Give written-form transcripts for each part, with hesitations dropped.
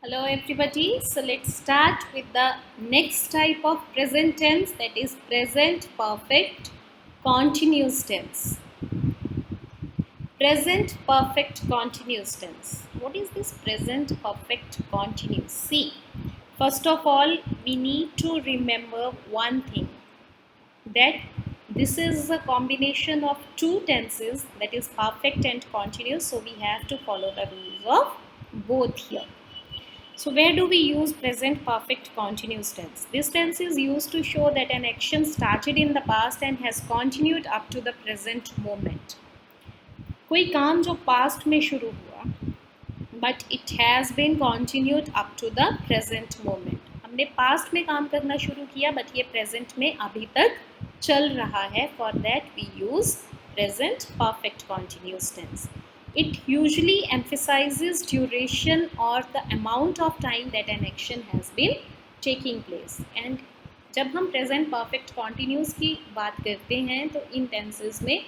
Hello everybody. So let's start with the next type of present tense, that is present perfect continuous tense. Present perfect continuous tense. What is this present perfect continuous? See, first of all, we need to remember one thing, that this is a combination of two tenses, that is perfect and continuous. So we have to follow the rules of both here. So where do we use present perfect continuous tense? This tense is used to show that an action started in the past and has continued up to the present moment. कोई काम जो past में शुरू हुआ but it has been continued up to the present moment. हमने past में काम करना शुरू किया but ये present में अभी तक चल रहा है. For that we use present perfect continuous tense. It usually emphasizes duration or the amount of time that an action has been taking place. And जब हम present perfect continuous की बात करते हैं तो इन tenses में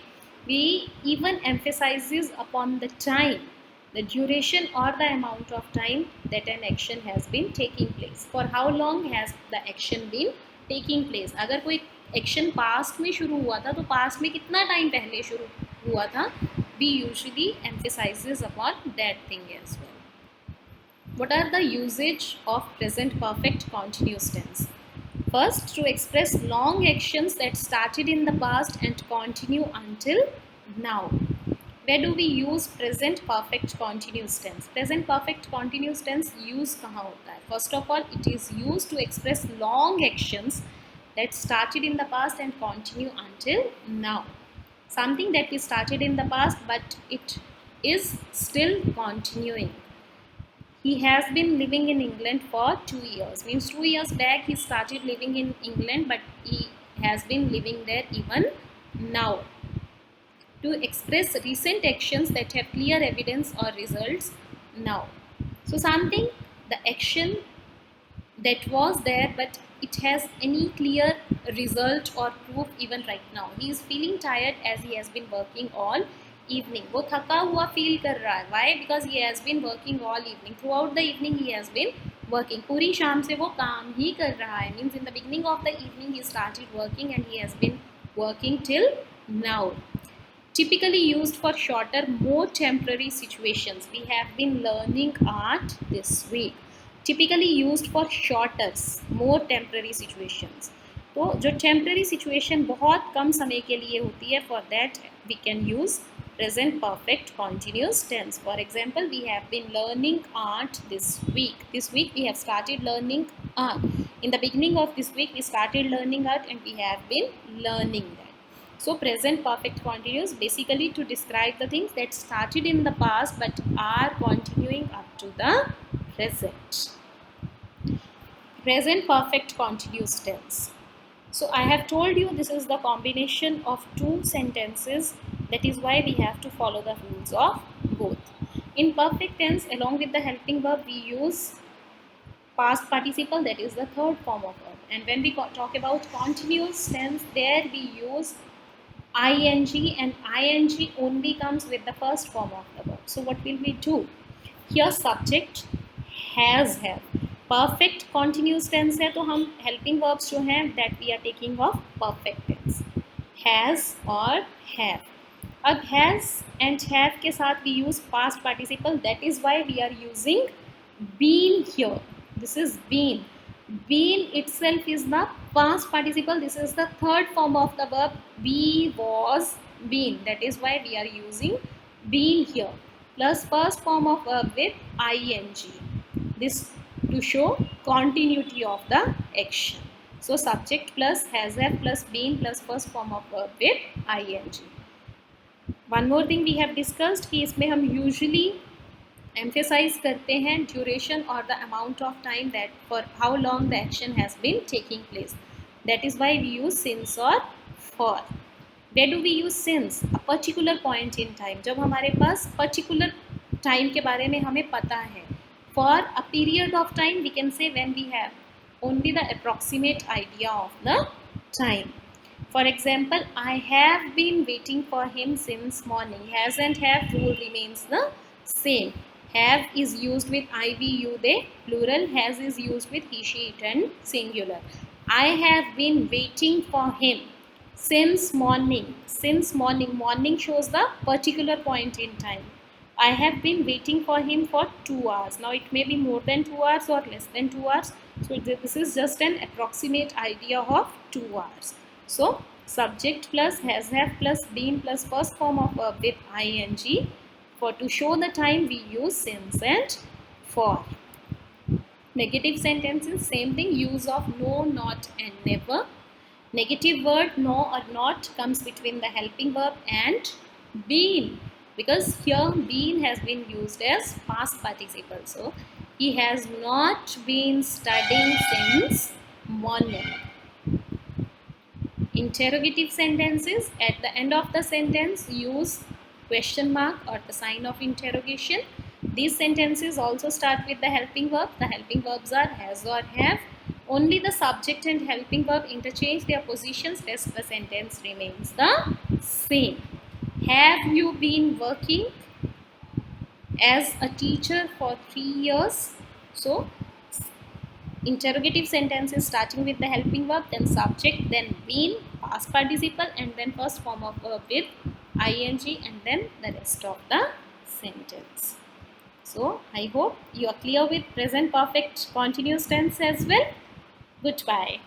we even emphasizes upon the time, the duration or the amount of time that an action has been taking place. For how long has the action been taking place? अगर कोई action past में शुरू हुआ था तो past में कितना time पहले शुरू हुआ था, we usually emphasizes upon that thing as well. What are the usage of present perfect continuous tense? First, to express long actions that started in the past and continue until now. Where do we use present perfect continuous tense? Present perfect continuous tense use कहाँ होता है? First of all, it is used to express long actions that started in the past and continue until now. Something that we started in the past but it is still continuing. He has been living in England for 2 years. Means 2 years back he started living in England, but he has been living there even now. To express recent actions that have clear evidence or results now. So something, the action that was there but it has any clear result or proof even right now. He is feeling tired as he has been working all evening. वो थका हुआ feel कर रहा है. Why? Because he has been working all evening. Throughout the evening he has been working. पूरी शाम से वो काम ही कर रहा है. Means in the beginning of the evening he started working and he has been working till now. Typically used for shorter, more temporary situations. We have been learning art this week. Typically used for shorter, more temporary situations. तो जो temporary situation बहुत कम समय के लिए होती है, for that we can use present perfect continuous tense. For example, we have been learning art this week. This week we have started learning art. In the beginning of this week we started learning art and we have been learning that. So present perfect continuous basically to describe the things that started in the past but are continuing up to the present. Present perfect continuous tense. So I have told you this is the combination of two sentences. That is why we have to follow the rules of both. In perfect tense, along with the helping verb, we use past participle, that is the third form of verb. And when we talk about continuous tense, there we use ing, and ing only comes with the first form of the verb. So what will we do? Here subject has have. Perfect continuous tense है तो हम helping verbs जो हैं that we are taking of perfect tense, has और have. अब has and have के साथ we use past participle. That is why we are using been here. This is been. Been itself is the past participle. This is the third form of the verb be, was, been. That is why we are using been here. Plus first form of verb with ing. This to show continuity of the action. So subject plus has have plus been plus first form of verb with ing. One more thing we have discussed कि इसमें हम usually emphasize करते हैं duration or the amount of time that for how long the action has been taking place. That is why we use since or for. Where do we use since? A particular point in time. जब हमारे पास particular time के बारे में हमें पता है. For a period of time we can say when we have only the approximate idea of the time. For example, I have been waiting for him since morning. Has and have rule remains the same. Have is used with I, we, you, they. Plural. Has is used with he, she, it and singular. I have been waiting for him since morning. Since morning. Morning shows the particular point in time. I have been waiting for him for 2 hours. Now it may be more than 2 hours or less than 2 hours. So this is just an approximate idea of 2 hours. So subject plus has, have plus been plus first form of verb with ing. For to show the time we use since and for. Negative sentences, same thing, use of no, not and never. Negative word no or not comes between the helping verb and been, because here been has been used as past participle. So he has not been studying since morning. Interrogative sentences, at the end of the sentence use question mark or the sign of interrogation. These sentences also start with the helping verb. The helping verbs are has or have. Only the subject and helping verb interchange their positions, rest the sentence remains the same. Have you been working as a teacher for 3 years? So interrogative sentences starting with the helping verb, then subject, then been, past participle, and then first form of verb with ing, and then the rest of the sentence. So I hope you are clear with present perfect continuous tense as well. Goodbye.